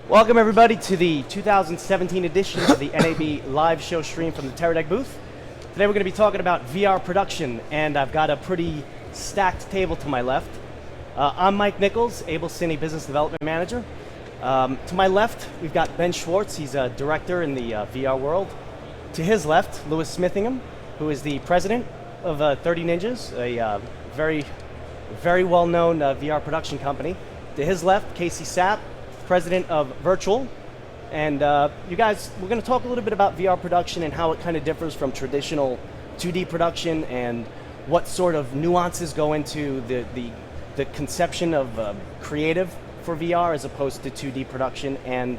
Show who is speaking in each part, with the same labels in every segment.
Speaker 1: Welcome everybody to the 2017 edition of the NAB live show stream from the Teradek booth. Today we're going to be talking about VR production, and I've got a pretty stacked table to my left. I'm Mike Nichols, AbelCine Business Development Manager. To my left, we've got Ben Schwartz. He's a director in the VR world. To his left, Louis Smithingham, who is the president of 30 Ninjas, a very, very well-known VR production company. To his left, Casey Sapp, president of Virtual. And you guys, we're going to talk a little bit about VR production and how it kind of differs from traditional 2D production and what sort of nuances go into the conception of creative for VR as opposed to 2D production, and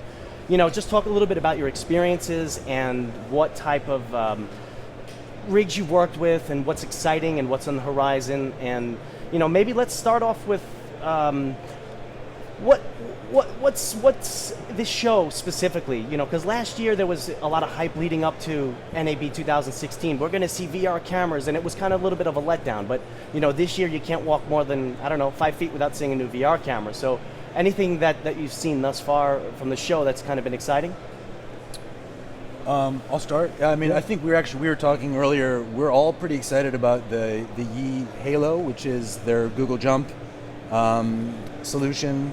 Speaker 1: just talk a little bit about your experiences and what type of rigs you've worked with and what's exciting and what's on the horizon. And maybe let's start off with what's this show specifically? Because last year there was a lot of hype leading up to NAB 2016. We're going to see VR cameras, and it was kind of a little bit of a letdown. But this year you can't walk more than 5 feet without seeing a new VR camera. So anything that you've seen thus far from the show that's kind of been exciting?
Speaker 2: I'll start. I think we were talking earlier. We're all pretty excited about the Yi Halo, which is their Google Jump solution.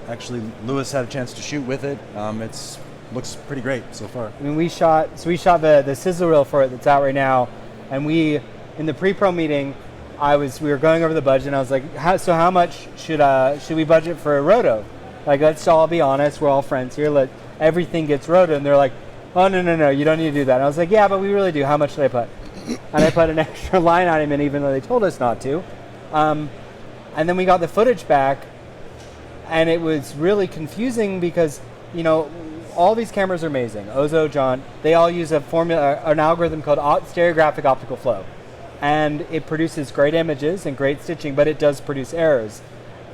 Speaker 2: Actually, Louis had a chance to shoot with it. It looks pretty great so far.
Speaker 3: We shot the sizzle reel for it that's out right now, and in the pre-pro meeting, we were going over the budget, and I was like, how much should we budget for a roto? Like, let's all be honest, we're all friends here. Everything gets roto, and they're like, oh no, you don't need to do that. And I was like, yeah, but we really do. How much should I put? And I put an extra line item in, even though they told us not to. And then we got the footage back, and it was really confusing because, all these cameras are amazing. Ozo, John, they all use an algorithm called stereographic optical flow. And it produces great images and great stitching, but it does produce errors.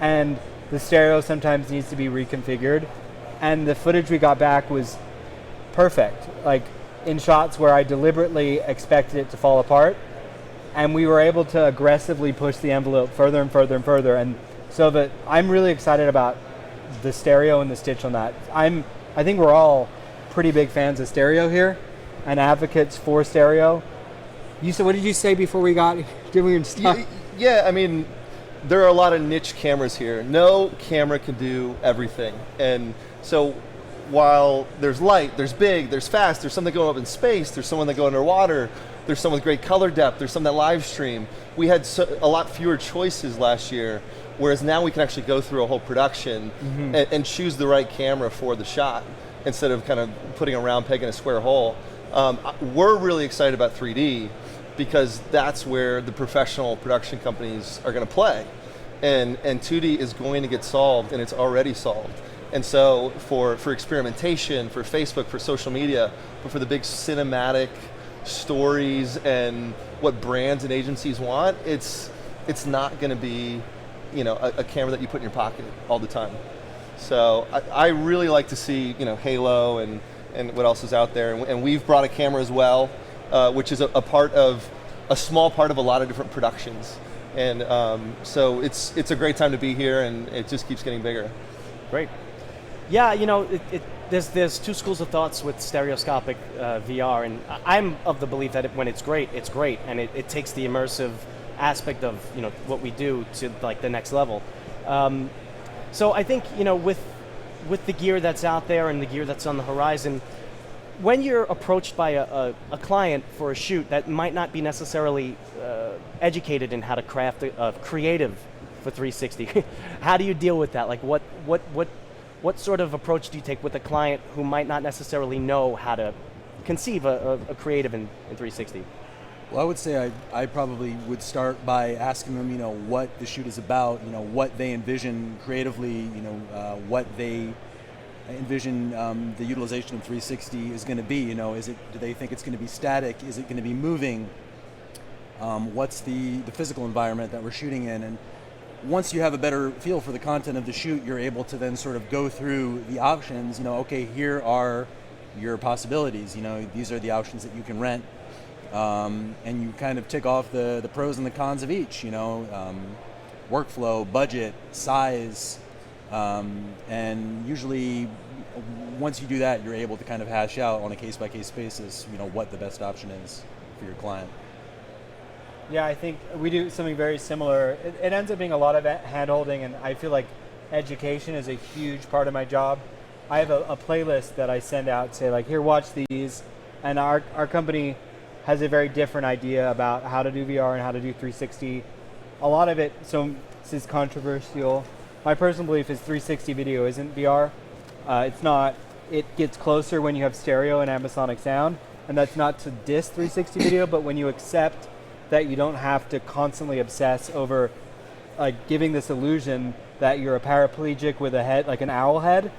Speaker 3: And the stereo sometimes needs to be reconfigured. And the footage we got back was perfect, like in shots where I deliberately expected it to fall apart. And we were able to aggressively push the envelope further and further and further. And so I'm really excited about the stereo and the stitch on that. I think we're all pretty big fans of stereo here and advocates for stereo. What did you say before we got doing stuff?
Speaker 4: Yeah, there are a lot of niche cameras here. No camera can do everything. And so while there's light, there's big, there's fast, there's something going up in space, there's someone that go underwater, there's some with great color depth, there's some that live stream. We had a lot fewer choices last year, whereas now we can actually go through a whole production and choose the right camera for the shot instead of kind of putting a round peg in a square hole. We're really excited about 3D because that's where the professional production companies are going to play. And 2D is going to get solved, and it's already solved. And so for experimentation, for Facebook, for social media, but for the big cinematic stories and what brands and agencies want, it's not going to be a camera that you put in your pocket all the time. So I really like to see Halo and what else is out there, and we've brought a camera as well, which is a small part of a lot of different productions, and so it's a great time to be here, and it just keeps getting bigger.
Speaker 1: Great. Yeah, there's two schools of thoughts with stereoscopic VR, and I'm of the belief that when it's great, and it takes the immersive aspect of what we do to like the next level. So I think with the gear that's out there and the gear that's on the horizon, when you're approached by a client for a shoot that might not be necessarily educated in how to craft a creative for 360, how do you deal with that? Like what sort of approach do you take with a client who might not necessarily know how to conceive a creative in 360?
Speaker 2: Well, I would say I probably would start by asking them, what the shoot is about, what they envision creatively, what they envision the utilization of 360 is going to be. Do they think it's going to be static? Is it going to be moving? What's the physical environment that we're shooting in? And once you have a better feel for the content of the shoot, you're able to then sort of go through the options. Okay, here are your possibilities. These are the options that you can rent. And you kind of tick off the pros and the cons of each, workflow, budget, size, and usually once you do that, you're able to kind of hash out on a case-by-case basis, what the best option is for your client.
Speaker 3: Yeah, I think we do something very similar. It ends up being a lot of hand-holding, and I feel like education is a huge part of my job. I have a playlist that I send out, say like, here, watch these. And our company has a very different idea about how to do VR and how to do 360. A lot of it, so this is controversial. My personal belief is 360 video isn't VR. It's not. It gets closer when you have stereo and ambisonic sound, and that's not to diss 360 video, but when you accept that you don't have to constantly obsess over giving this illusion that you're a paraplegic with a head, like an owl head,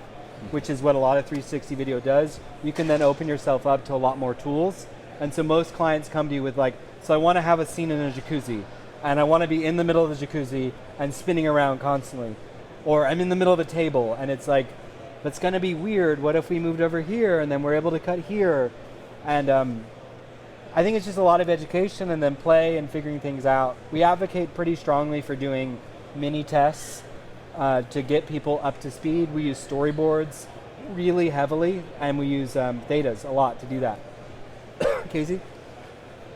Speaker 3: which is what a lot of 360 video does, you can then open yourself up to a lot more tools. And so most clients come to you with so I want to have a scene in a jacuzzi, and I want to be in the middle of the jacuzzi and spinning around constantly. Or I'm in the middle of a table, and it's like, that's going to be weird. What if we moved over here, and then we're able to cut here? And I think it's just a lot of education and then play and figuring things out. We advocate pretty strongly for doing mini tests to get people up to speed. We use storyboards really heavily, and we use thetas a lot to do that. Casey?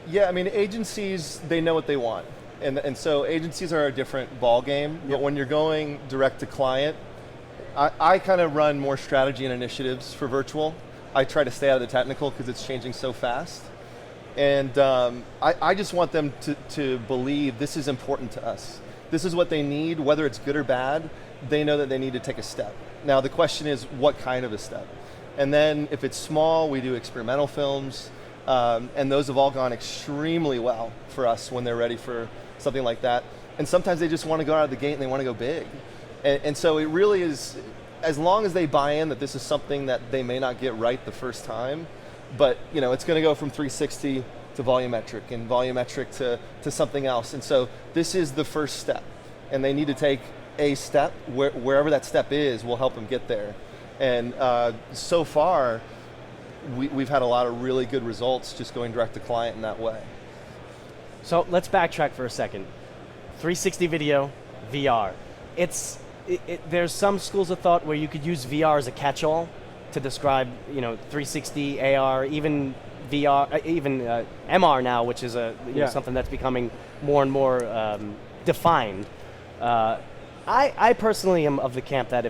Speaker 4: Yeah, I mean, agencies, they know what they want. And so agencies are a different ball game, but when you're going direct to client, I kind of run more strategy and initiatives for virtual. I try to stay out of the technical because it's changing so fast. And I just want them to believe this is important to us. This is what they need, whether it's good or bad, they know that they need to take a step. Now the question is, what kind of a step? And then if it's small, we do experimental films, and those have all gone extremely well for us when they're ready for something like that. And sometimes they just want to go out of the gate and they want to go big. And so it really is, as long as they buy in that this is something that they may not get right the first time, but it's going to go from 360 to volumetric and volumetric to something else. And so this is the first step, and they need to take a step. Wherever that step is, will help them get there. And so far, we've had a lot of really good results just going direct to client in that way.
Speaker 1: So let's backtrack for a second. 360 video, VR. There's some schools of thought where you could use VR as a catch-all to describe, 360, AR, even VR, even MR now, which is something that's becoming more and more defined. I personally am of the camp that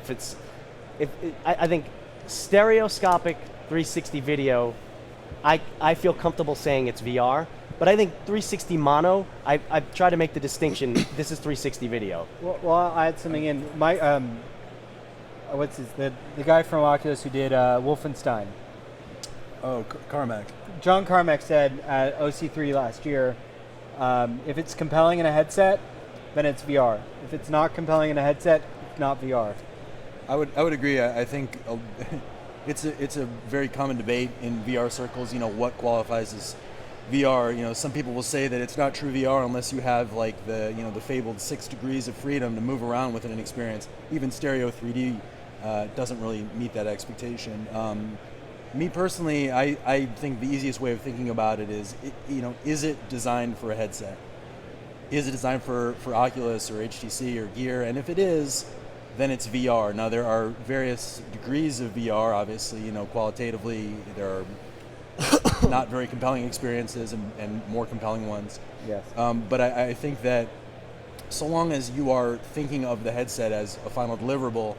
Speaker 1: I think stereoscopic 360 video, I feel comfortable saying it's VR, but I think 360 mono, I try to make the distinction, this is 360 video.
Speaker 3: Well, I'll add something in. The guy from Oculus who did Wolfenstein.
Speaker 2: Oh, Carmack.
Speaker 3: John Carmack said at OC3 last year, if it's compelling in a headset, then it's VR. If it's not compelling in a headset, it's not VR.
Speaker 2: I would agree. I think it's a very common debate in VR circles. What qualifies as VR? Some people will say that it's not true VR unless you have the fabled 6 degrees of freedom to move around within an experience. Even stereo 3D doesn't really meet that expectation. Me personally, I think the easiest way of thinking about it is, is it designed for a headset? Is it designed for Oculus or HTC or Gear? And if it is, then it's VR. Now there are various degrees of VR, obviously, qualitatively there are not very compelling experiences and more compelling ones.
Speaker 3: Yes.
Speaker 2: But I think that so long as you are thinking of the headset as a final deliverable,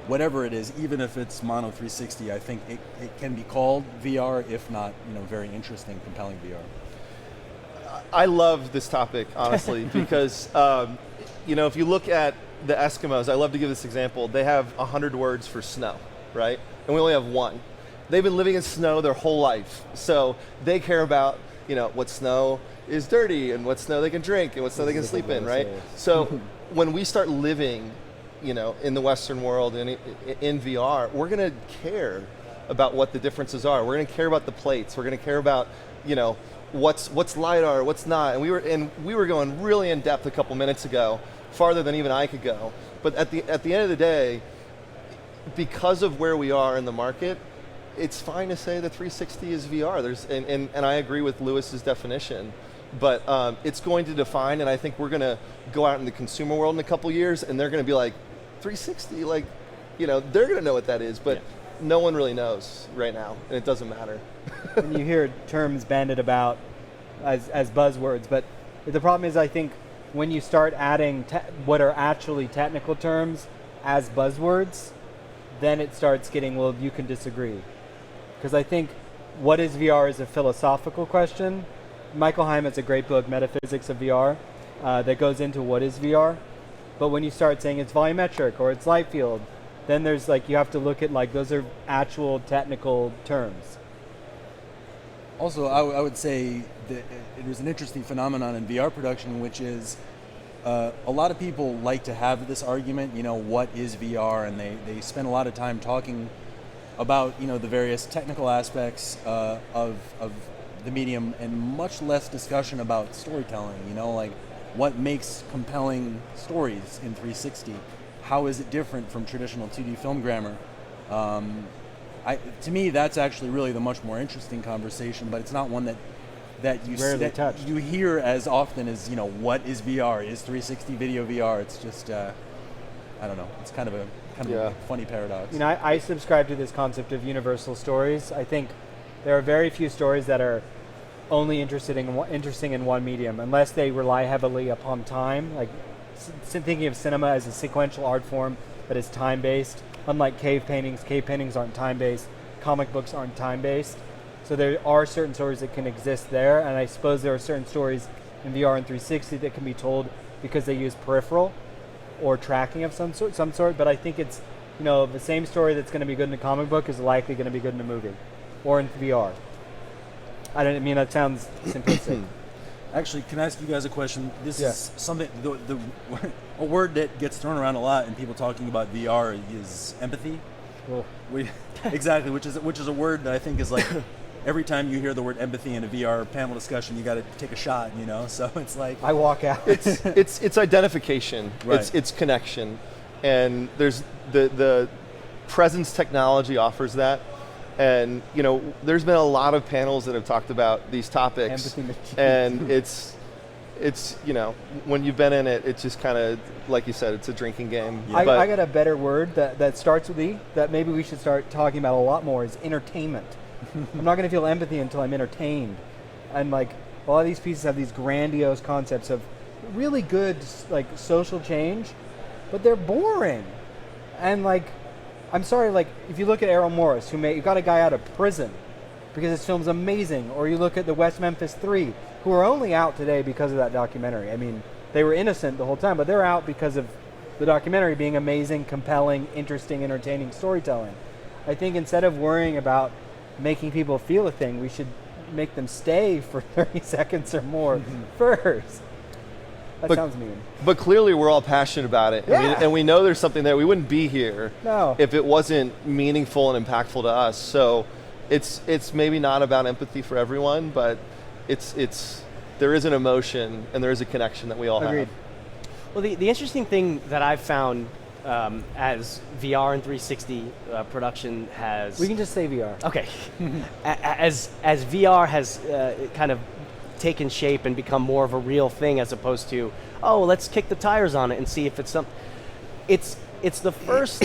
Speaker 2: whatever it is, even if it's mono 360, I think it can be called VR, if not, very interesting, compelling VR.
Speaker 4: I love this topic, honestly, because, if you look at the Eskimos, I love to give this example. They have 100 words for snow, right? And we only have one. They've been living in snow their whole life. So they care about, what snow is dirty and what snow they can drink and what snow they can sleep in, right? So when we start living, in the Western world and in VR, we're going to care about what the differences are. We're going to care about the plates. We're going to care about, what's LiDAR, what's not. And we were going really in depth a couple minutes ago, farther than even I could go. But at the end of the day, because of where we are in the market, it's fine to say that 360 is VR. And I agree with Lewis's definition, but it's going to define, and I think we're going to go out in the consumer world in a couple years, and they're going to be like, 360, they're going to know what that is. But no one really knows right now, and it doesn't matter.
Speaker 3: And you hear terms bandied about as buzzwords, but the problem is, I think, when you start adding what are actually technical terms as buzzwords, then it starts getting, well, you can disagree. Because I think what is VR is a philosophical question. Michael Hyman has a great book, Metaphysics of VR, that goes into what is VR. But when you start saying it's volumetric or it's light field, then there's like, you have to look at like, those are actual technical terms.
Speaker 2: Also, I would say that there's an interesting phenomenon in VR production, which is a lot of people like to have this argument, what is VR? And they spend a lot of time talking about, the various technical aspects of the medium, and much less discussion about storytelling, like what makes compelling stories in 360? How is it different from traditional 2D film grammar? To me, that's actually really the much more interesting conversation, but it's not one that you hear as often as, what is VR? Is 360 video VR? It's just, I don't know. It's kind of a funny paradox.
Speaker 3: I subscribe to this concept of universal stories. I think there are very few stories that are only interesting in one medium, unless they rely heavily upon time. Like thinking of cinema as a sequential art form that is time-based. Unlike cave paintings aren't time-based. Comic books aren't time-based. So there are certain stories that can exist there, and I suppose there are certain stories in VR and 360 that can be told because they use peripheral or tracking of some sort. But I think it's, the same story that's going to be good in a comic book is likely going to be good in a movie or in VR. I don't mean that sounds simplistic.
Speaker 2: Actually, can I ask you guys a question? This is something, a word that gets thrown around a lot in people talking about VR is empathy.
Speaker 3: Cool.
Speaker 2: Exactly, which is a word that I think is like, every time you hear the word empathy in a VR panel discussion, you got to take a shot, So it's like
Speaker 3: I walk out.
Speaker 4: It's identification.
Speaker 2: Right.
Speaker 4: It's connection, and there's the presence technology offers that. And there's been a lot of panels that have talked about these topics, and it's when you've been in it, it's just kind of like you said, it's a drinking game.
Speaker 3: Yeah. I got a better word that starts with E that maybe we should start talking about a lot more is entertainment. I'm not going to feel empathy until I'm entertained, and like a lot of these pieces have these grandiose concepts of really good like social change, but they're boring, and like. I'm sorry, like, if you look at Errol Morris, you got a guy out of prison because his film's amazing, or you look at the West Memphis 3, who are only out today because of that documentary. I mean, they were innocent the whole time, but they're out because of the documentary being amazing, compelling, interesting, entertaining storytelling. I think instead of worrying about making people feel a thing, we should make them stay for 30 seconds or more first. That sounds mean.
Speaker 4: But clearly we're all passionate about it.
Speaker 3: Yeah.
Speaker 4: And we know there's something there. We wouldn't be here if it wasn't meaningful and impactful to us. So it's maybe not about empathy for everyone, but there is an emotion and there is a connection that we all
Speaker 3: Agreed.
Speaker 4: have.
Speaker 1: Well, the interesting thing that I've found as VR and 360 production has...
Speaker 3: We can just say VR.
Speaker 1: Okay. as VR has kind of taken shape and become more of a real thing as opposed to, let's kick the tires on it and see if it's something. It's the first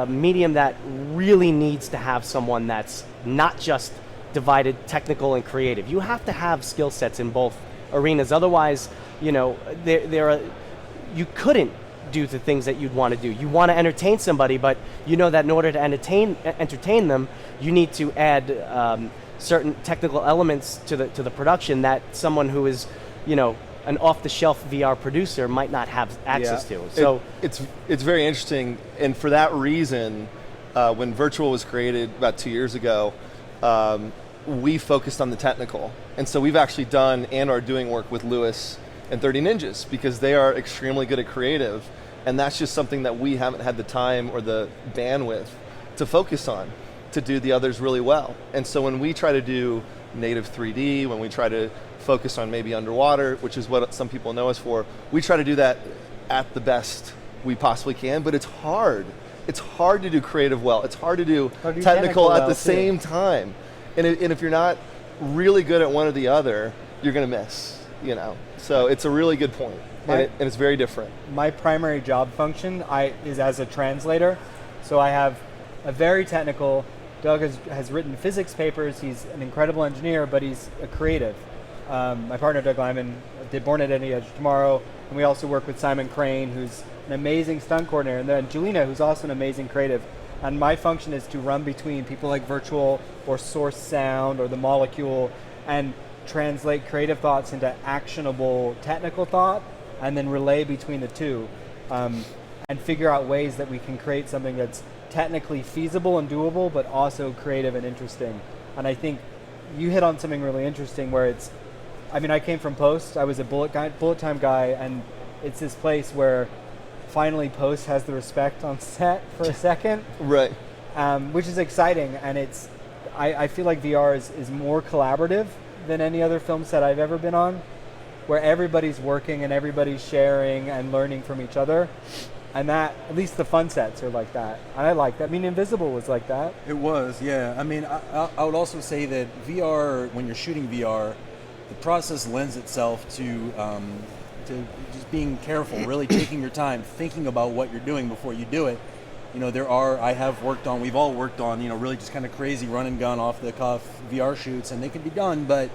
Speaker 1: medium that really needs to have someone that's not just divided technical and creative. You have to have skill sets in both arenas. Otherwise, you couldn't do the things that you'd want to do. You want to entertain somebody, but that in order to entertain them, you need to add certain technical elements to the production that someone who is, an off-the-shelf VR producer might not have access to. So
Speaker 4: it's very interesting, and for that reason, when Virtual was created about 2 years ago, we focused on the technical, and so we've actually done and are doing work with Lewis and 30 Ninjas because they are extremely good at creative, and that's just something that we haven't had the time or the bandwidth to focus on, to do the others really well. And so when we try to do native 3D, when we try to focus on maybe underwater, which is what some people know us for, we try to do that at the best we possibly can, but it's hard. It's hard to do creative well. It's hard to do technical at the same time. And if you're not really good at one or the other, you're going to miss, So it's a really good point, and it's very different.
Speaker 3: My primary job function is as a translator. So I have a very technical. Doug has written physics papers. He's an incredible engineer, but he's a creative. My partner Doug Lyman did Born at Any Edge Tomorrow, and we also work with Simon Crane, who's an amazing stunt coordinator, and then Julina, who's also an amazing creative. And my function is to run between people like Virtual or Source Sound or The Molecule and translate creative thoughts into actionable technical thought, and then relay between the two, and figure out ways that we can create something that's technically feasible and doable, but also creative and interesting. And I think you hit on something really interesting where it's, I mean, I came from Post. I was a bullet time guy, and it's this place where finally Post has the respect on set for a second,
Speaker 4: Right.
Speaker 3: which is exciting. And it's, I feel like VR is more collaborative than any other film set I've ever been on, where everybody's working and everybody's sharing and learning from each other. And that, at least the fun sets are like that. And I like that. I mean, Invisible was like that.
Speaker 2: It was, yeah. I mean, I would also say that VR, when you're shooting VR, the process lends itself to just being careful, really taking your time, thinking about what you're doing before you do it. You know, we've all worked on, you know, really just kind of crazy run and gun off the cuff VR shoots, and they can be done, but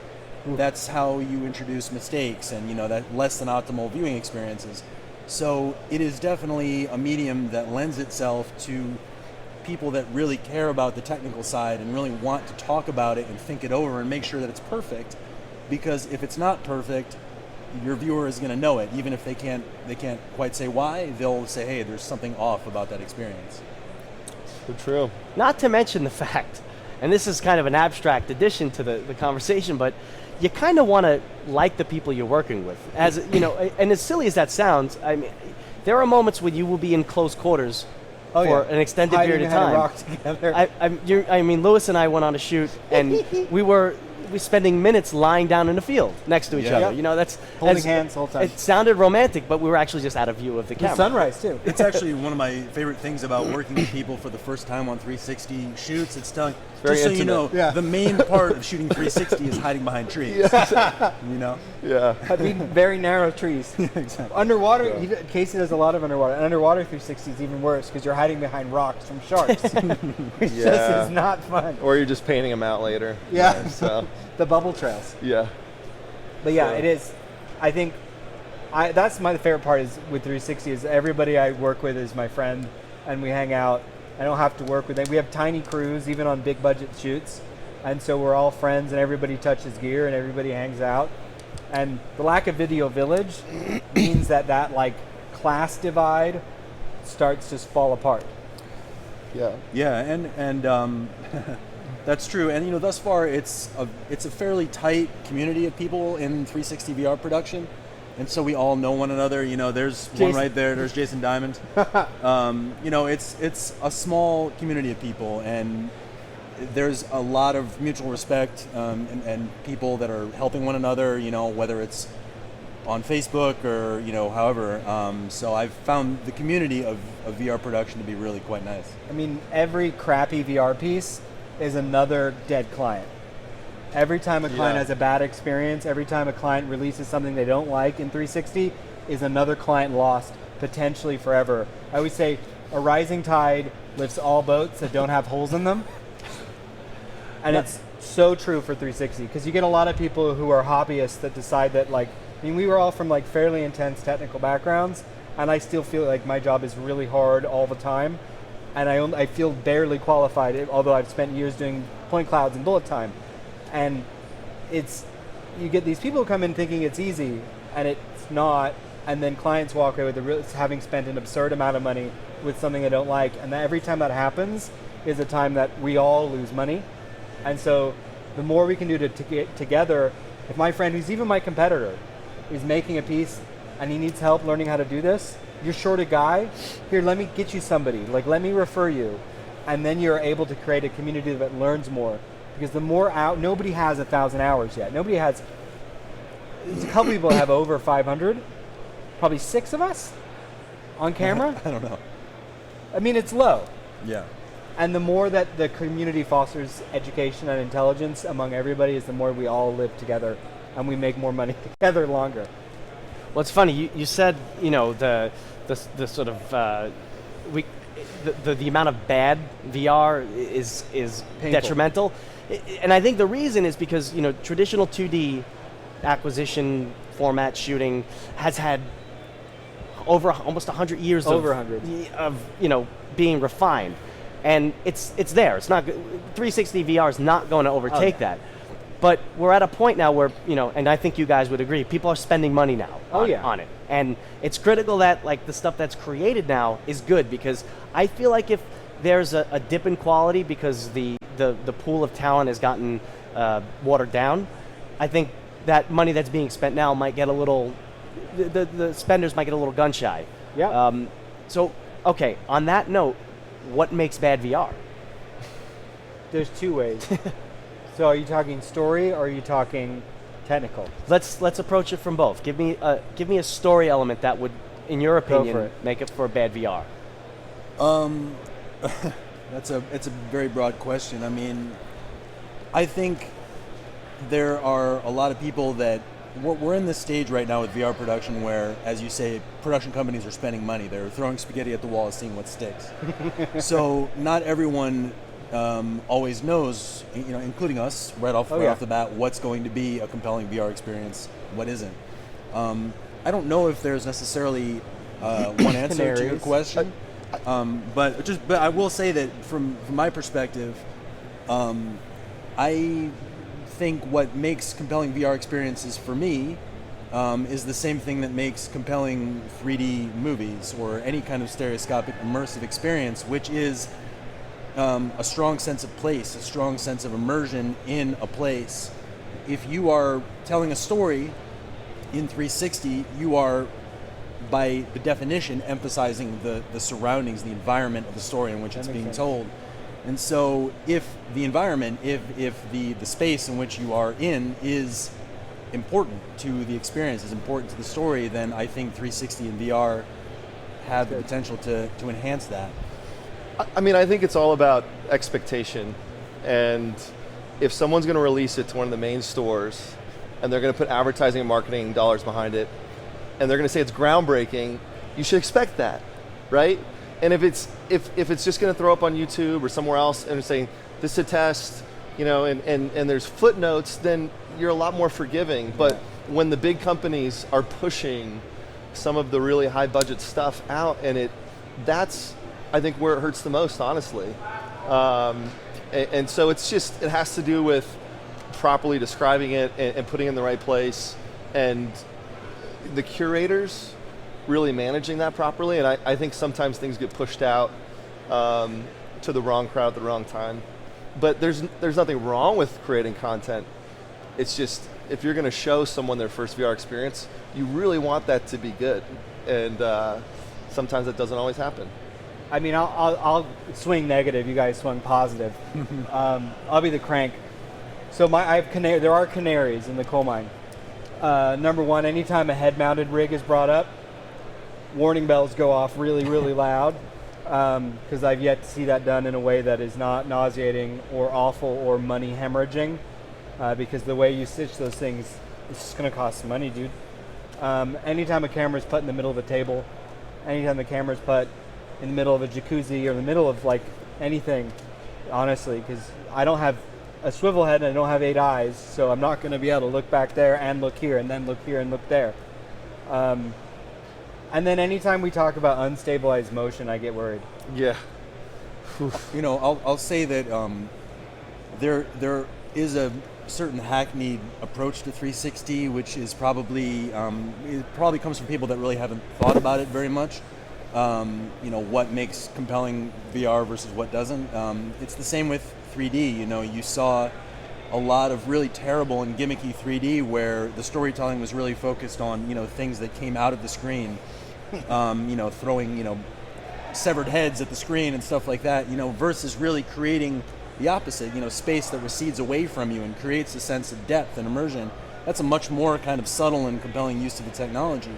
Speaker 2: that's how you introduce mistakes and, you know, that less than optimal viewing experiences. So it is definitely a medium that lends itself to people that really care about the technical side and really want to talk about it and think it over and make sure that it's perfect. Because if it's not perfect, your viewer is going to know it. Even if they can't quite say why, they'll say, hey, there's something off about that experience.
Speaker 4: So true.
Speaker 1: Not to mention the fact, and this is kind of an abstract addition to the conversation, but you kind of want to like the people you're working with. As you know, and as silly as that sounds, I mean, there are moments when you will be in close quarters for an extended period of time.
Speaker 3: Rock together.
Speaker 1: I mean, Lewis and I went on a shoot, and we were spending minutes lying down in the field next to each
Speaker 2: Yeah.
Speaker 1: other.
Speaker 3: Yep.
Speaker 1: You know, that's
Speaker 3: Holding hands the whole time.
Speaker 1: It sounded romantic, but we were actually just out of view of the
Speaker 3: The
Speaker 1: camera.
Speaker 3: sunrise, too.
Speaker 2: It's actually one of my favorite things about working with people for the first time on 360 shoots. It's telling,
Speaker 4: very
Speaker 2: just so you
Speaker 4: intimate.
Speaker 2: know,
Speaker 3: Yeah.
Speaker 2: the main part of shooting 360 is hiding behind trees. You know?
Speaker 4: Yeah.
Speaker 3: I mean, very narrow trees.
Speaker 2: Exactly.
Speaker 3: Underwater, Casey does a lot of underwater. And underwater 360 is even worse because you're hiding behind rocks from sharks, which
Speaker 4: Yeah.
Speaker 3: just is not fun.
Speaker 4: Or you're just painting them out later.
Speaker 3: Yeah.
Speaker 4: So,
Speaker 3: The bubble trails.
Speaker 4: yeah.
Speaker 3: But yeah,
Speaker 4: So-
Speaker 3: it is. I think that's my favorite part is with 360 is everybody I work with is my friend, and we hang out. I don't have to work with them. We have tiny crews, even on big budget shoots, and so we're all friends, and everybody touches gear, and everybody hangs out. And the lack of Video Village means that like class divide starts to fall apart.
Speaker 4: Yeah.
Speaker 2: Yeah, and that's true. And you know, thus far, it's a fairly tight community of people in 360 VR production, and so we all know one another. You know, there's one
Speaker 3: Jason.
Speaker 2: right there. There's Jason Diamond. You know, it's a small community of people, and there's a lot of mutual respect and people that are helping one another. You know, whether it's on Facebook or you know, however. So I've found the community of VR production to be really quite nice.
Speaker 3: I mean, every crappy VR piece is another dead client. Every time a client
Speaker 4: Yeah.
Speaker 3: has a bad experience, every time a client releases something they don't like in 360 is another client lost, potentially forever. I always say a rising tide lifts all boats that don't have holes in them. And it's so true for 360 because you get a lot of people who are hobbyists that decide that like, I mean, we were all from like fairly intense technical backgrounds, and I still feel like my job is really hard all the time, and I feel barely qualified, although I've spent years doing point clouds and bullet time. And you get these people who come in thinking it's easy, and it's not, and then clients walk away with having spent an absurd amount of money with something they don't like, and every time that happens is a time that we all lose money. And so the more we can do to get together, if my friend, who's even my competitor, is making a piece and he needs help learning how to do this, you're short a guy, here, let me get you somebody, like let me refer you. And then you're able to create a community that learns more. Because the more out, nobody has 1,000 hours yet. Nobody has, there's a couple people that have over 500, probably 6 of us on camera.
Speaker 2: I don't know.
Speaker 3: I mean, it's low.
Speaker 2: Yeah.
Speaker 3: And the more that the community fosters education and intelligence among everybody is the more we all live together and we make more money together longer.
Speaker 1: Well, it's funny. You said, you know, the sort of the amount of bad VR is
Speaker 3: Painful.
Speaker 1: detrimental, and I think the reason is because traditional 2D acquisition format shooting has had over almost 100 years
Speaker 3: Over 100.
Speaker 1: of being refined, and it's there. It's not 360 VR is not going to overtake that. But we're at a point now where, and I think you guys would agree, people are spending money now on it. And it's critical that like the stuff that's created now is good, because I feel like if there's a dip in quality because the pool of talent has gotten watered down, I think that money that's being spent now might get a little, the spenders might get a little gun shy.
Speaker 3: Yeah.
Speaker 1: So, okay, on that note, what makes bad VR?
Speaker 3: There's two ways. So are you talking story or are you talking technical?
Speaker 1: Let's approach it from both. Give me a story element that would, in your opinion, make it for bad VR.
Speaker 2: It's a very broad question. I mean, I think there are a lot of people that we're in this stage right now with VR production where, as you say, production companies are spending money. They're throwing spaghetti at the wall and seeing what sticks. So not everyone always knows, including us, right off the bat, what's going to be a compelling VR experience, what isn't. I don't know if there's necessarily one answer to your question, but I will say that from my perspective, I think what makes compelling VR experiences for me is the same thing that makes compelling 3D movies or any kind of stereoscopic immersive experience, which is a strong sense of place, a strong sense of immersion in a place. If you are telling a story in 360, you are, by the definition, emphasizing the surroundings, the environment of the story in which it's being told. And so if the environment, if the space in which you are in is important to the experience, is important to the story, then I think 360 and VR have the potential to enhance that.
Speaker 4: I mean, I think it's all about expectation. And if someone's going to release it to one of the main stores and they're going to put advertising and marketing dollars behind it, and they're going to say it's groundbreaking, you should expect that, right? And if it's just going to throw up on YouTube or somewhere else and saying this is a test, and there's footnotes, then you're a lot more forgiving. But when the big companies are pushing some of the really high budget stuff out, and that's I think where it hurts the most, honestly. And so it has to do with properly describing it and putting it in the right place, and the curators really managing that properly. And I think sometimes things get pushed out to the wrong crowd at the wrong time. But there's nothing wrong with creating content. It's just, if you're going to show someone their first VR experience, you really want that to be good. And sometimes that doesn't always happen.
Speaker 3: I mean, I'll swing negative. You guys swing positive. I'll be the crank. So there are canaries in the coal mine. Number one, anytime a head-mounted rig is brought up, warning bells go off really, really loud, because I've yet to see that done in a way that is not nauseating or awful or money hemorrhaging, because the way you stitch those things, it's just going to cost some money, dude. Anytime a camera's put in the middle of a table, anytime the camera's put in the middle of a jacuzzi or in the middle of like anything, honestly, because I don't have a swivel head and I don't have 8 eyes, so I'm not going to be able to look back there and look here and then look here and look there. And then anytime we talk about unstabilized motion, I get worried.
Speaker 4: Yeah.
Speaker 2: I'll say that there is a certain hackneyed approach to 360, which is probably comes from people that really haven't thought about it very much. What makes compelling VR versus what doesn't. It's the same with 3D. You saw a lot of really terrible and gimmicky 3D where the storytelling was really focused on things that came out of the screen, throwing severed heads at the screen and stuff like that. Versus really creating the opposite. Space that recedes away from you and creates a sense of depth and immersion. That's a much more kind of subtle and compelling use of the technology.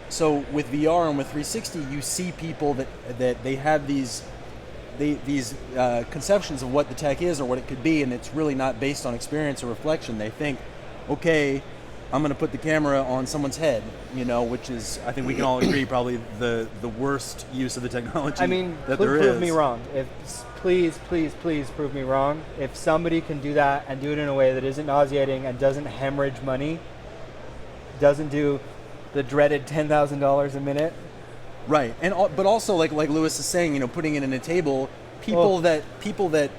Speaker 2: So with VR and with 360, you see people that they have these conceptions of what the tech is or what it could be, and it's really not based on experience or reflection. They think, okay, I'm going to put the camera on someone's head, which is, I think we can all agree, probably the worst use of the technology
Speaker 3: I mean,
Speaker 2: that there is.
Speaker 3: prove me wrong. Please prove me wrong. If somebody can do that and do it in a way that isn't nauseating and doesn't hemorrhage money, doesn't do the dreaded $10,000 a minute.
Speaker 2: Right, but also like Lewis is saying, putting it in a table, people that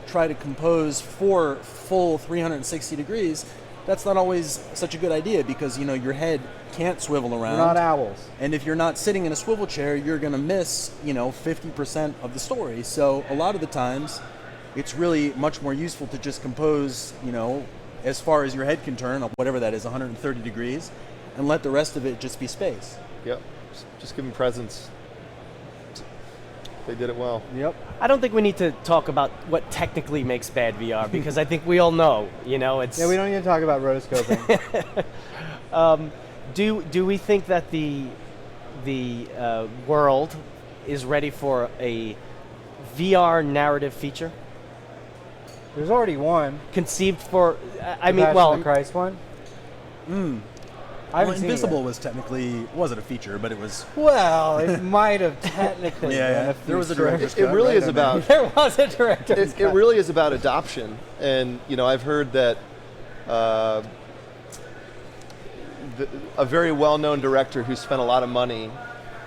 Speaker 2: try to compose for full 360 degrees, that's not always such a good idea because your head can't swivel around.
Speaker 3: We're not owls.
Speaker 2: And if you're not sitting in a swivel chair, you're going to miss 50% of the story. So a lot of the times, it's really much more useful to just compose as far as your head can turn, whatever that is, 130 degrees, and let the rest of it just be space.
Speaker 4: Yep, just give them presence. They did it well.
Speaker 3: Yep.
Speaker 1: I don't think we need to talk about what technically makes bad VR because I think we all know, it's...
Speaker 3: Yeah, we don't need to talk about rotoscoping.
Speaker 1: Do we think that the world is ready for a VR narrative feature?
Speaker 3: There's already one.
Speaker 1: Conceived for... I mean,
Speaker 3: Passion of the Christ one? I haven't seen it
Speaker 2: Invisible
Speaker 3: yet.
Speaker 2: was technically, wasn't a feature, but it was...
Speaker 3: Well, it might have technically been a
Speaker 2: There was a
Speaker 3: feature.
Speaker 2: director's
Speaker 4: It
Speaker 2: cut,
Speaker 4: really
Speaker 2: right?
Speaker 4: is about...
Speaker 3: There was a director's
Speaker 4: It
Speaker 3: cut.
Speaker 4: really is about adoption, and I've heard that a very well-known director who spent a lot of money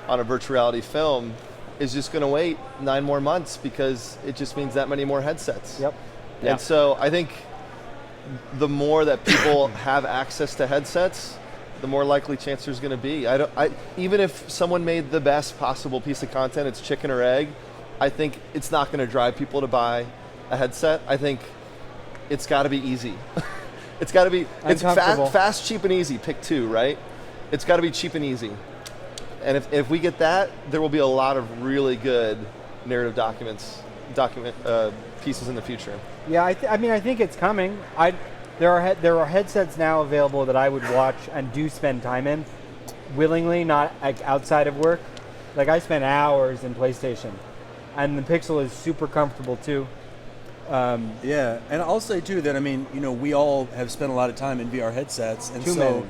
Speaker 4: on a virtual reality film is just going to wait 9 more months because it just means that many more headsets.
Speaker 3: Yep.
Speaker 1: Yeah.
Speaker 4: And so I think the more that people have access to headsets, the more likely chance there's going to be. Even if someone made the best possible piece of content, it's chicken or egg, I think it's not going to drive people to buy a headset. I think it's got to be easy. It's got to be, it's fast, cheap, and easy. Pick 2, right? It's got to be cheap and easy. And if we get that, there will be a lot of really good narrative pieces in the future.
Speaker 3: Yeah, I think it's coming. There are headsets now available that I would watch and do spend time in, willingly, not like outside of work. Like I spend hours in PlayStation, and the Pixel is super comfortable too.
Speaker 2: Yeah, and I'll say too that we all have spent a lot of time in VR headsets, and
Speaker 3: Too
Speaker 2: so
Speaker 3: many.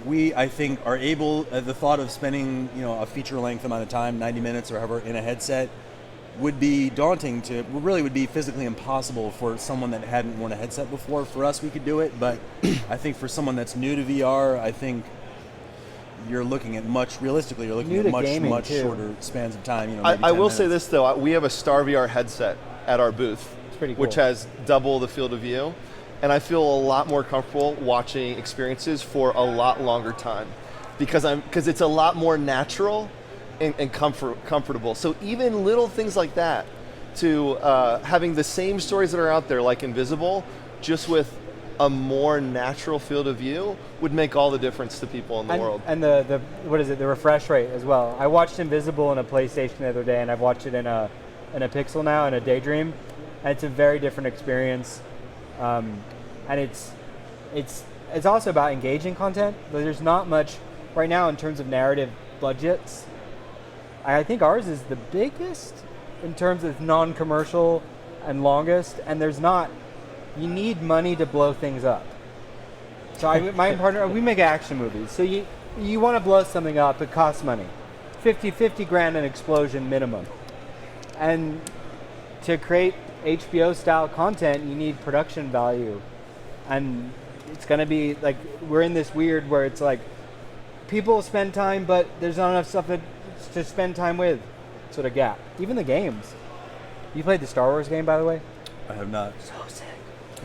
Speaker 2: we, I think, are able. The thought of spending a feature-length amount of time, 90 minutes or however, in a headset, would be daunting would be physically impossible for someone that hadn't worn a headset before. For us, we could do it, but I think for someone that's new to VR, I think you're looking at much
Speaker 3: gaming, too.
Speaker 2: shorter spans of time.
Speaker 4: I will say this though, we have a Star VR headset at our booth,
Speaker 3: pretty cool.
Speaker 4: which has double the field of view, and I feel a lot more comfortable watching experiences for a lot longer time because it's a lot more natural and comfortable. So even little things like that, to having the same stories that are out there, like Invisible, just with a more natural field of view, would make all the difference to people in the world.
Speaker 3: And the refresh rate as well. I watched Invisible in a PlayStation the other day, and I've watched it in a Pixel now, in a Daydream, and it's a very different experience. And it's also about engaging content. There's not much right now in terms of narrative budgets. I think ours is the biggest in terms of non-commercial and longest, and you need money to blow things up. So my partner, we make action movies. So you want to blow something up, it costs money. 50 grand an explosion minimum. And to create HBO style content, you need production value. And it's going to be like, we're in this weird where it's like, people spend time, but there's not enough stuff to spend time with, sort of gap. Even the games. You played the Star Wars game, by the way?
Speaker 2: I have not.
Speaker 3: So sick.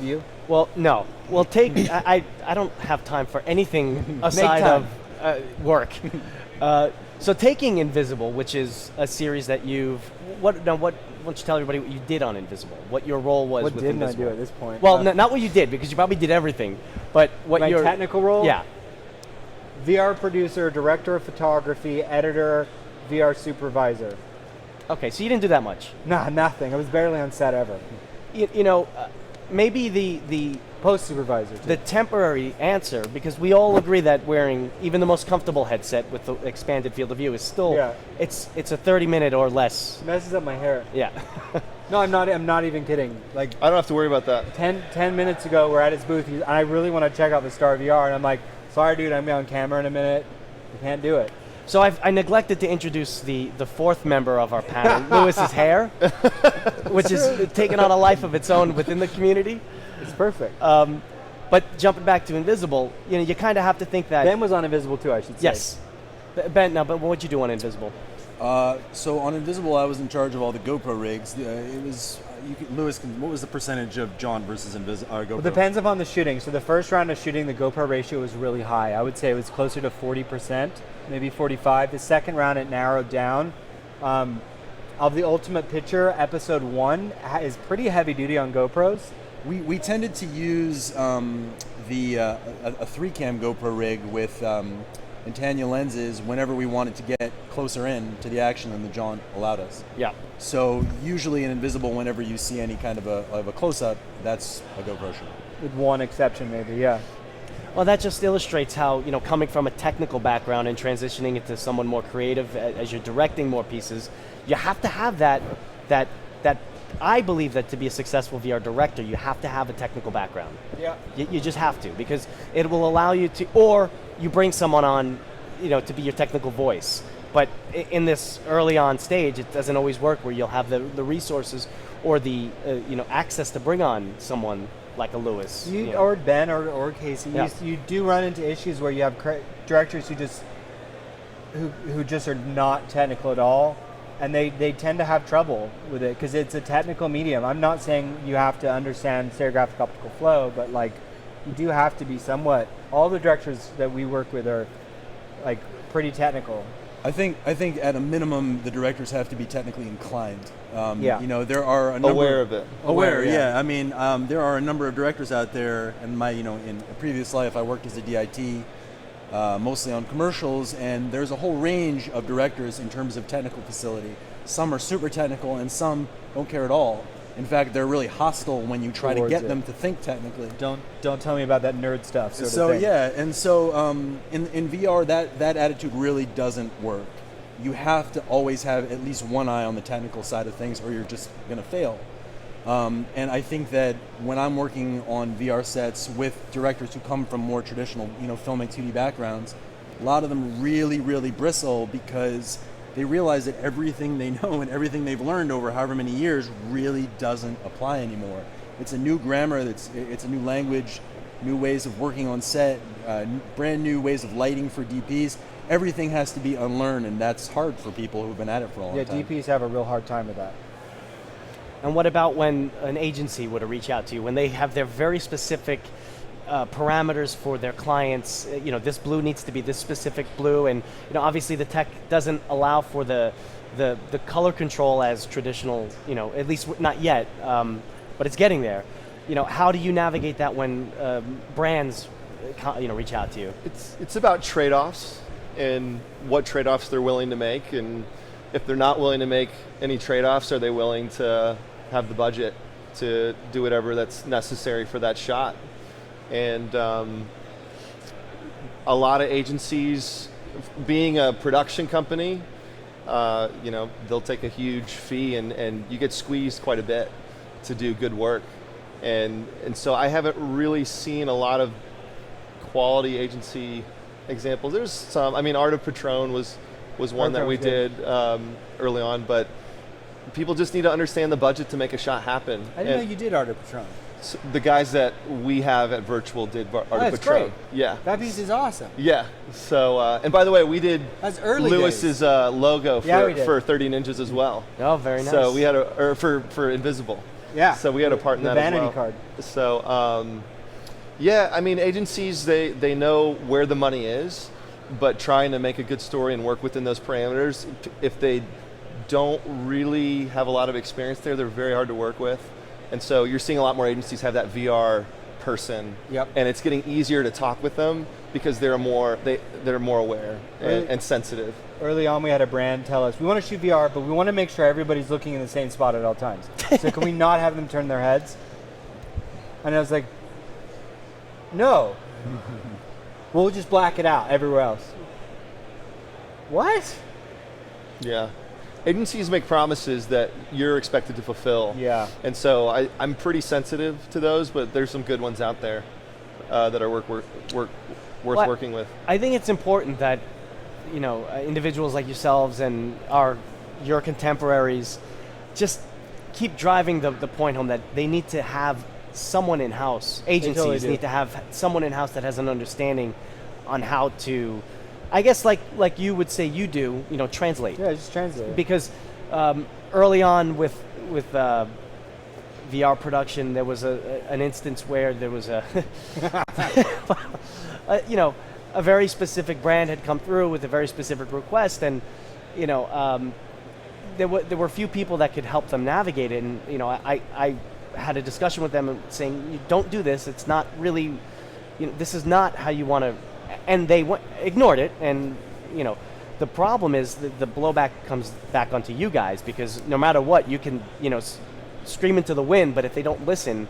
Speaker 3: You?
Speaker 1: Well, no. Well, I don't have time for anything aside
Speaker 3: time.
Speaker 1: of work. So taking Invisible, which is a series that why don't you tell everybody what you did on Invisible, what your role was
Speaker 3: What
Speaker 1: with
Speaker 3: didn't
Speaker 1: Invisible?
Speaker 3: I do at this point?
Speaker 1: Well, not what you did, because you probably did everything, but what
Speaker 3: my
Speaker 1: your
Speaker 3: technical role?
Speaker 1: Yeah.
Speaker 3: VR producer, director of photography, editor, VR supervisor.
Speaker 1: Okay, so you didn't do that much.
Speaker 3: Nah, nothing. I was barely on set ever.
Speaker 1: Maybe the
Speaker 3: Post supervisor.
Speaker 1: the temporary answer, because we all agree that wearing even the most comfortable headset with the expanded field of view is still it's a 30-minute or less.
Speaker 3: Messes up my hair.
Speaker 1: Yeah.
Speaker 3: No, I'm not even kidding. Like
Speaker 4: I don't have to worry about that.
Speaker 3: 10 minutes ago, we're at his booth, and I really want to check out the Star VR, and I'm like, sorry, dude, I'm gonna be on camera in a minute. I can't do it.
Speaker 1: So I neglected to introduce the fourth member of our panel, Lewis's hair, which is taking on a life of its own within the community.
Speaker 3: It's perfect.
Speaker 1: But jumping back to Invisible, you kind of have to think that.
Speaker 3: Ben was on Invisible too, I should say.
Speaker 1: Yes. Ben, no, but what'd you do on Invisible?
Speaker 2: So on Invisible, I was in charge of all the GoPro rigs. It was Lewis. What was the percentage of John versus GoPro?
Speaker 3: Well, it depends upon the shooting. So the first round of shooting, the GoPro ratio was really high. I would say it was closer to 40%, maybe 45. The second round, it narrowed down. Of the Ultimate Picture, episode 1 is pretty heavy duty on GoPros.
Speaker 2: We tended to use a 3-cam GoPro rig with Intania lenses whenever we wanted to get closer in to the action than the John allowed us.
Speaker 1: Yeah.
Speaker 2: So usually in Invisible, whenever you see any kind of a close-up, that's a GoPro shot.
Speaker 3: With one exception, maybe, yeah.
Speaker 1: Well, that just illustrates how, coming from a technical background and transitioning into someone more creative as you're directing more pieces, you have to have that I believe that to be a successful VR director, you have to have a technical background.
Speaker 3: Yeah.
Speaker 1: You just have to, because it will allow you to, or you bring someone on, to be your technical voice. But in this early on stage, it doesn't always work where you'll have the resources or the access to bring on someone like a Lewis.
Speaker 3: Or Ben or Casey.
Speaker 1: Yeah.
Speaker 3: You do run into issues where you have directors who just are not technical at all. And they tend to have trouble with it because it's a technical medium. I'm not saying you have to understand stereographic optical flow, but you do have to be somewhat. All the directors that we work with are pretty technical.
Speaker 2: I think at a minimum, the directors have to be technically inclined.
Speaker 3: Yeah.
Speaker 2: There are a number
Speaker 4: Aware of it.
Speaker 2: Aware, yeah. I mean, there are a number of directors out there, and in a previous life, I worked as a DIT. Mostly on commercials, and there's a whole range of directors in terms of technical facility. Some are super technical, and some don't care at all. In fact, they're really hostile when you try to get them to think technically.
Speaker 3: Don't tell me about that nerd stuff.
Speaker 2: So yeah, and so in VR, that attitude really doesn't work. You have to always have at least one eye on the technical side of things, or you're just going to fail. And I think that when I'm working on VR sets with directors who come from more traditional, film and 2D backgrounds, a lot of them really, really bristle because they realize that everything they know and everything they've learned over however many years really doesn't apply anymore. It's a new grammar, it's a new language, new ways of working on set, brand new ways of lighting for DPs. Everything has to be unlearned, and that's hard for people who've been at it for a long time.
Speaker 3: Yeah, DPs have a real hard time with that.
Speaker 1: And what about when an agency were to reach out to you, when they have their very specific parameters for their clients? This blue needs to be this specific blue, and obviously the tech doesn't allow for the color control as traditional. At least not yet, but it's getting there. How do you navigate that when brands, reach out to you?
Speaker 4: It's about trade-offs and what trade-offs they're willing to make, and if they're not willing to make any trade-offs, are they willing to have the budget to do whatever that's necessary for that shot? And a lot of agencies, being a production company, they'll take a huge fee, and you get squeezed quite a bit to do good work. And so I haven't really seen a lot of quality agency examples. There's some. Art of Patron was one that we did early on, but people just need to understand the budget to make a shot happen.
Speaker 3: I didn't know you did Art of Patron.
Speaker 4: So the guys that we have at Virtual did Art of
Speaker 3: That's
Speaker 4: Patron.
Speaker 3: great.
Speaker 4: Yeah.
Speaker 3: That piece is awesome.
Speaker 4: Yeah. So, and by the way, we did
Speaker 3: That's early
Speaker 4: Lewis's logo for 30 Ninjas as well.
Speaker 1: Oh, very nice.
Speaker 4: So we had for Invisible.
Speaker 3: Yeah.
Speaker 4: So we had a part in
Speaker 3: the
Speaker 4: that as well.
Speaker 3: vanity card.
Speaker 4: So, agencies, they know where the money is, but trying to make a good story and work within those parameters, if they don't really have a lot of experience there, they're very hard to work with. And so you're seeing a lot more agencies have that VR person,
Speaker 3: Yep.
Speaker 4: and it's getting easier to talk with them because they're more aware and sensitive.
Speaker 3: Early on, we had a brand tell us, we want to shoot VR, but we want to make sure everybody's looking in the same spot at all times. So can we not have them turn their heads? And I was like, no. We'll just black it out everywhere else. What?
Speaker 4: Yeah. Agencies make promises that you're expected to fulfill.
Speaker 3: Yeah.
Speaker 4: And so I'm pretty sensitive to those, but there's some good ones out there. that are worth
Speaker 1: Well,
Speaker 4: working with.
Speaker 1: I think it's important that individuals like yourselves and your contemporaries just keep driving the point home that they need to have someone in house. Agencies
Speaker 3: totally do.
Speaker 1: need to have someone in house that has an understanding on how to, I guess, like you would say you do, translate.
Speaker 3: Yeah, just translate it.
Speaker 1: Because early on with VR production, there was an instance where there was a a very specific brand had come through with a very specific request, and there were few people that could help them navigate it. And I had a discussion with them saying, you don't do this. It's not really, this is not how you want to. And they ignored it. And the problem is the blowback comes back onto you guys, because no matter what, you can scream into the wind, but if they don't listen,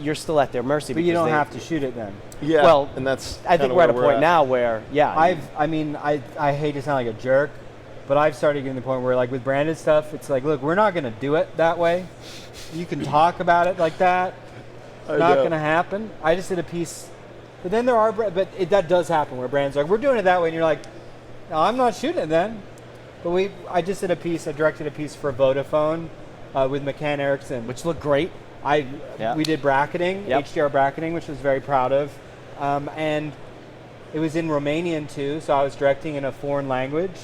Speaker 1: you're still at their mercy.
Speaker 3: But you don't have to shoot it then.
Speaker 4: Yeah.
Speaker 1: Well,
Speaker 4: and that's.
Speaker 1: I think we're at a point now where,
Speaker 3: I hate to sound like a jerk, but I've started getting to the point where, like with branded stuff, it's like, look, we're not going to do it that way. You can talk about it like that. It's not going to happen. I just did a piece, but then there are, that does happen where brands are like, we're doing it that way, and you're like, no, I'm not shooting it then. But I just did a piece. I directed a piece for Vodafone with McCann Erickson,
Speaker 1: which looked great.
Speaker 3: We did bracketing, HDR bracketing, which I was very proud of, and it was in Romanian too. So I was directing in a foreign language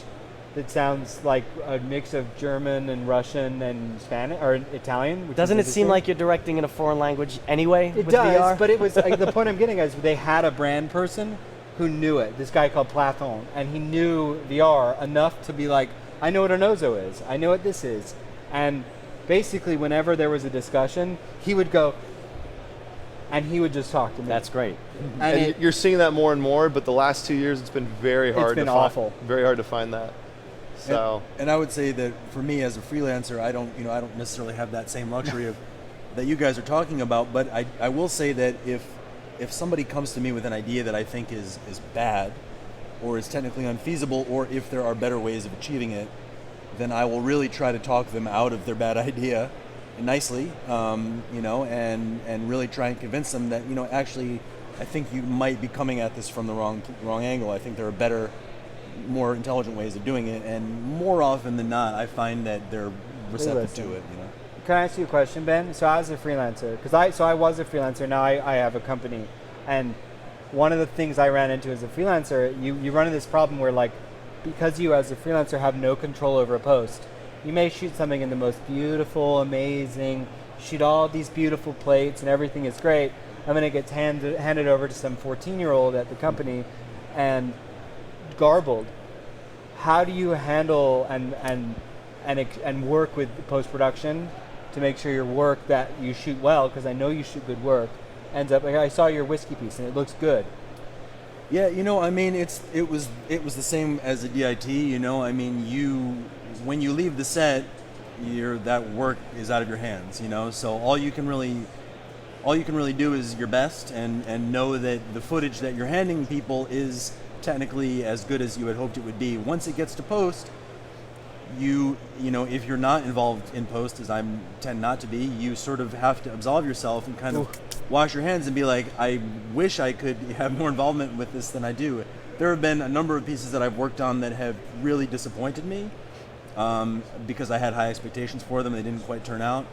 Speaker 3: that sounds like a mix of German and Russian and Spanish or Italian. Which
Speaker 1: Doesn't it seem like you're directing in a foreign language anyway?
Speaker 3: It
Speaker 1: with
Speaker 3: does,
Speaker 1: VR?
Speaker 3: but it was the point I'm getting at is they had a brand person who knew it. This guy called Platon, and he knew VR enough to be like, I know what a nozo is. I know what this is, and basically, whenever there was a discussion, he would go, and he would just talk to me.
Speaker 1: That's great.
Speaker 4: And you're seeing that more and more, but the last 2 years, it's been very hard.
Speaker 3: It's been awful.
Speaker 4: Very hard to find that. So.
Speaker 2: And I would say that for me as a freelancer, I don't necessarily have that same luxury of that you guys are talking about. But I will say that if somebody comes to me with an idea that I think is bad, or is technically unfeasible, or if there are better ways of achieving it, then I will really try to talk them out of their bad idea nicely, and really try and convince them that, actually, I think you might be coming at this from the wrong angle. I think there are better, more intelligent ways of doing it, and more often than not, I find that they're receptive to it.
Speaker 3: Can I ask you a question, Ben? So as a freelancer, because I was a freelancer, now I have a company, and one of the things I ran into as a freelancer, you run into this problem where, like, because you as a freelancer have no control over a post, you may shoot something in the most beautiful, amazing, shoot all these beautiful plates and everything is great, and then it gets handed over to some 14-year-old at the company and garbled. How do you handle and work with post-production to make sure your work that you shoot well, because I know you shoot good work, ends up, like I saw your whiskey piece and it looks good.
Speaker 2: Yeah, it was the same as a DIT. When you leave the set, that work is out of your hands. So all you can really do is your best, and know that the footage that you're handing people is technically as good as you had hoped it would be. Once it gets to post, if you're not involved in post, as I tend not to be, you sort of have to absolve yourself and kind of wash your hands and be like, I wish I could have more involvement with this than I do. There have been a number of pieces that I've worked on that have really disappointed me because I had high expectations for them and they didn't quite turn out.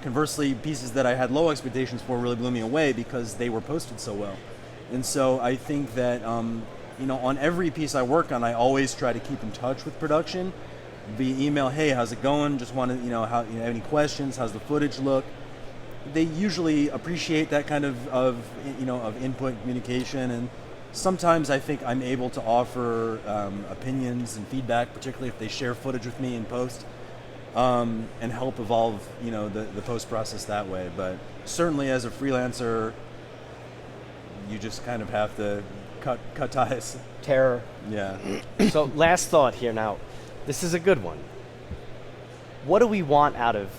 Speaker 2: Conversely, pieces that I had low expectations for really blew me away because they were posted so well. And so I think that on every piece I work on, I always try to keep in touch with production via email. Hey, how's it going? Just want to, have any questions? How's the footage look? They usually appreciate that kind of input communication, and sometimes I think I'm able to offer opinions and feedback, particularly if they share footage with me in post, and help evolve the post process that way. But certainly as a freelancer, you just kind of have to cut ties.
Speaker 3: Terror.
Speaker 2: Yeah.
Speaker 1: So last thought here now. This is a good one. What do we want out of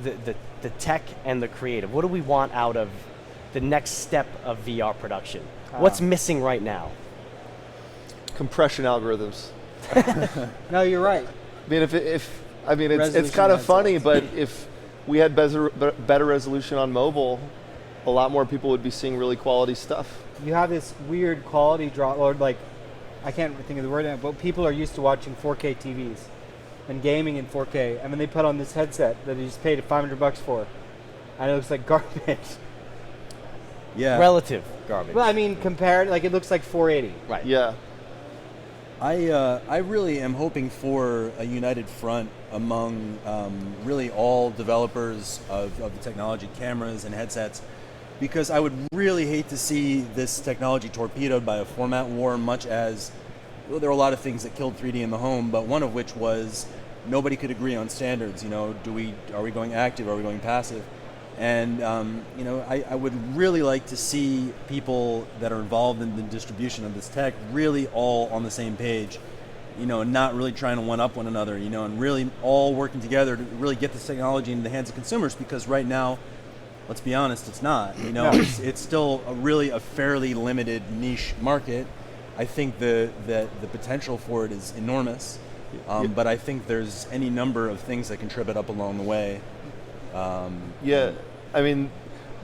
Speaker 1: the tech and the creative? What do we want out of the next step of VR production? What's missing right now?
Speaker 4: Compression algorithms.
Speaker 3: No, you're right.
Speaker 4: I mean, it's kind of funny, but if we had better resolution on mobile, a lot more people would be seeing really quality stuff.
Speaker 3: You have this weird quality drop, or like, I can't think of the word now, but people are used to watching 4K TVs and gaming in 4K, and then they put on this headset that you just paid $500 for, and it looks like garbage.
Speaker 2: Yeah.
Speaker 1: Relative garbage.
Speaker 3: Well, I mean, compared, like it looks like 480.
Speaker 1: Right.
Speaker 4: Yeah.
Speaker 2: I really am hoping for a united front among really all developers of the technology, cameras and headsets, because I would really hate to see this technology torpedoed by a format war, much as, well, there were a lot of things that killed 3D in the home, but one of which was nobody could agree on standards. You know, are we going active, are we going passive? And you know, I would really like to see people that are involved in the distribution of this tech really all on the same page, you know, and not really trying to one-up one another, you know, and really all working together to really get this technology into the hands of consumers, because right now, let's be honest, it's not. You know, it's still a fairly limited niche market. I think the potential for it is enormous, but I think there's any number of things that can trip it up along the way.
Speaker 4: Yeah, I mean,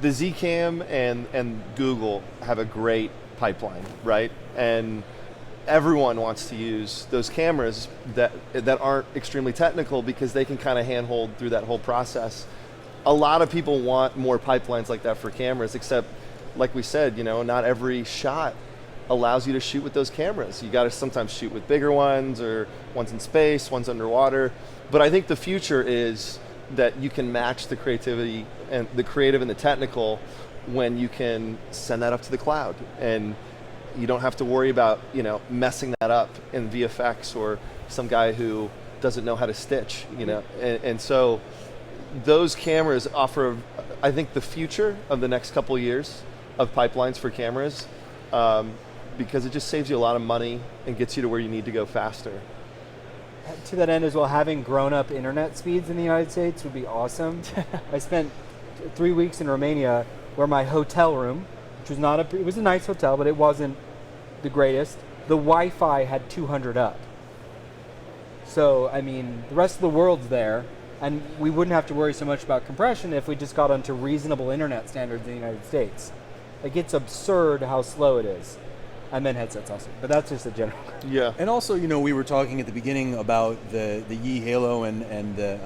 Speaker 4: the Zcam and Google have a great pipeline, right? And everyone wants to use those cameras that aren't extremely technical because they can kind of handhold through that whole process. A lot of people want more pipelines like that for cameras, except, like we said, you know, not every shot allows you to shoot with those cameras. You got to sometimes shoot with bigger ones, or one's in space, one's underwater. But I think the future is that you can match the creativity and the creative and the technical when you can send that up to the cloud, and you don't have to worry about, you know, messing that up in VFX or some guy who doesn't know how to stitch, you know. And so those cameras offer, I think, the future of the next couple of years of pipelines for cameras, because it just saves you a lot of money and gets you to where you need to go faster.
Speaker 3: To that end as well, having grown-up internet speeds in the United States would be awesome. I spent 3 weeks in Romania, where my hotel room, which was it was a nice hotel, but it wasn't the greatest. The Wi-Fi had 200 up. So, I mean, the rest of the world's there, and we wouldn't have to worry so much about compression if we just got onto reasonable internet standards in the United States. Like, it's absurd how slow it is. I meant headsets also, but that's just a general.
Speaker 4: Yeah.
Speaker 2: And also, you know, we were talking at the beginning about the Yi Halo and the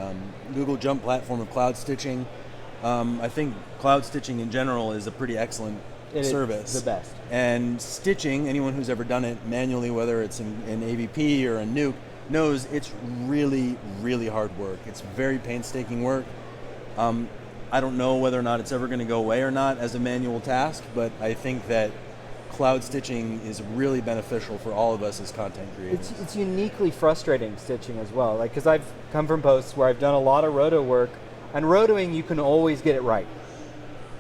Speaker 2: Google Jump platform of cloud stitching. I think cloud stitching in general is a pretty excellent service.
Speaker 3: It's the best.
Speaker 2: And stitching, anyone who's ever done it manually, whether it's in AVP or in Nuke, knows it's really, really hard work. It's very painstaking work. I don't know whether or not it's ever going to go away or not as a manual task, but I think that cloud stitching is really beneficial for all of us as content creators.
Speaker 3: It's uniquely frustrating stitching as well, like, because I've come from posts where I've done a lot of roto work, and rotoing you can always get it right,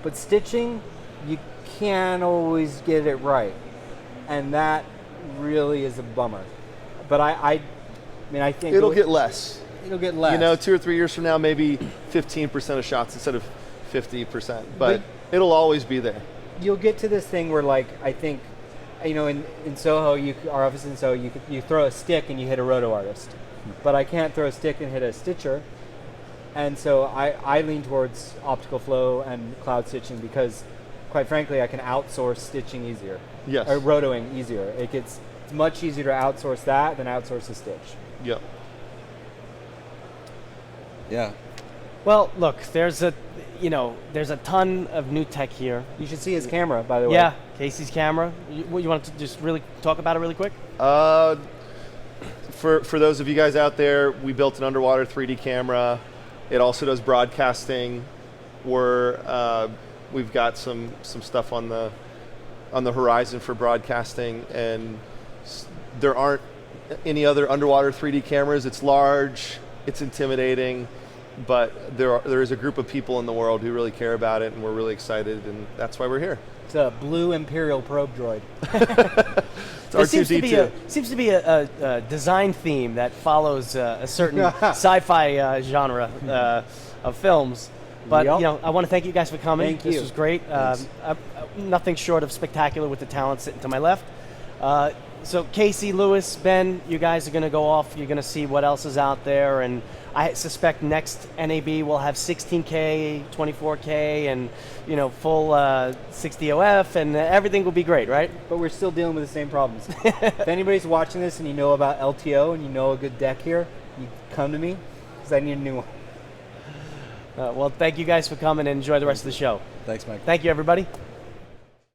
Speaker 3: but stitching you can't always get it right, and that really is a bummer. But I mean, I think
Speaker 4: It'll get less.
Speaker 3: It'll get less.
Speaker 4: You know, 2 or 3 years from now, maybe 15% of shots instead of 50%, but it'll always be there.
Speaker 3: You'll get to this thing where, like, I think, you know, in Soho, our office in Soho, you throw a stick and you hit a roto artist, but I can't throw a stick and hit a stitcher, and so I lean towards optical flow and cloud stitching because, quite frankly, I can outsource stitching easier.
Speaker 4: Yes.
Speaker 3: Or rotoing easier. It's much easier to outsource that than outsource a stitch.
Speaker 4: Yep.
Speaker 1: Yeah. Well, look, there's a ton of new tech here.
Speaker 3: You should see his camera, by the way.
Speaker 1: Yeah, Casey's camera. You want to just really talk about it really quick?
Speaker 4: For those of you guys out there, we built an underwater 3D camera. It also does broadcasting. We've got some stuff on the horizon for broadcasting, and there aren't any other underwater 3D cameras. It's large, it's intimidating, but there is a group of people in the world who really care about it, and we're really excited, and that's why we're here.
Speaker 3: It's a blue Imperial probe droid.
Speaker 4: It's R2D2.
Speaker 1: Seems to be a design theme that follows a certain sci-fi genre of films. But
Speaker 3: Yep.
Speaker 1: you know, I want to thank you guys for coming.
Speaker 3: Thank you.
Speaker 1: This was great. Nothing short of spectacular with the talent sitting to my left. So Casey, Lewis, Ben, you guys are going to go off. You're going to see what else is out there, and I suspect next NAB will have 16K, 24K, and full 60 OF, and everything will be great, right?
Speaker 3: But we're still dealing with the same problems. If anybody's watching this and you know about LTO and you know a good deck here, you come to me because I need a new one.
Speaker 1: Well, thank you guys for coming, and enjoy the rest of the show.
Speaker 2: Thanks, Mike.
Speaker 1: Thank you, everybody.